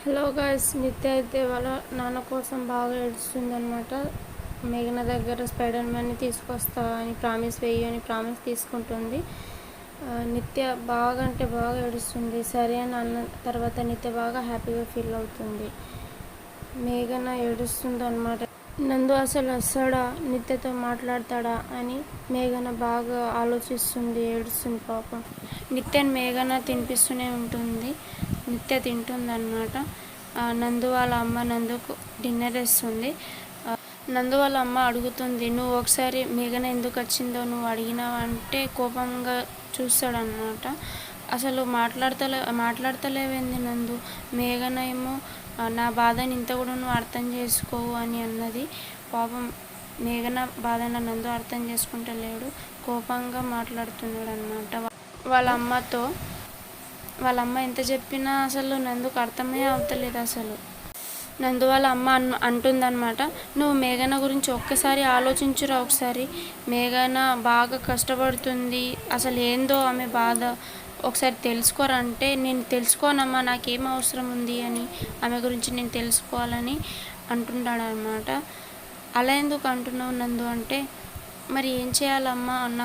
Hello guys, నిత్య అయితే వాళ్ళ నాన్న కోసం బాగా ఏడుస్తుందనమాట. మేఘన దగ్గర స్పైడర్ మ్యాన్ని తీసుకొస్తా అని ప్రామిస్ వేయి అని ప్రామిస్ తీసుకుంటుంది. నిత్య బాగా అంటే బాగా ఏడుస్తుంది. సరే అని అన్న తర్వాత నిత్య బాగా హ్యాపీగా ఫీల్ అవుతుంది. మేఘన ఏడుస్తుంది అనమాట. నందు అసలు వస్తాడా, నిత్యతో మాట్లాడతాడా అని మేఘన బాగా ఆలోచిస్తుంది, ఏడుస్తుంది పాపం. నిత్యని మేఘన తినిపిస్తూనే ఉంటుంది. నిత్య తింటుందన్నమాట. నందు వాళ్ళ అమ్మ నందుకు డిన్నర్ ఇస్తుంది. నందు వాళ్ళ అమ్మ అడుగుతుంది, నువ్వు ఒకసారి మేఘన ఎందుకు వచ్చిందో నువ్వు అడిగినావంటే కోపంగా చూస్తాడనమాట. అసలు మాట్లాడతలేవేంది నందు, మేఘన ఏమో నా బాధని ఇంత కూడా నువ్వు అర్థం చేసుకోవు అని అన్నది. పాపం మేఘన బాధన నందు అర్థం చేసుకుంటలేడు, కోపంగా మాట్లాడుతున్నాడు అనమాట వాళ్ళ అమ్మతో. వాళ్ళ అమ్మ ఎంత చెప్పినా అసలు నందుకు అర్థమే అవుతలేదు. అసలు నందు వాళ్ళ అమ్మ అంటుందన్నమాట, నువ్వు మేఘన గురించి ఒక్కసారి ఆలోచించురా, ఒకసారి మేఘన బాగా కష్టపడుతుంది, అసలు ఏందో ఆమె బాధ ఒకసారి తెలుసుకోరా అంటే, నేను తెలుసుకోనమ్మా, నాకేం అవసరం ఉంది అని ఆమె గురించి నేను తెలుసుకోవాలని అంటున్నాడు అనమాట. అలా ఎందుకు అంటున్నావు నందు అంటే, మరి ఏం చేయాలమ్మా అన్న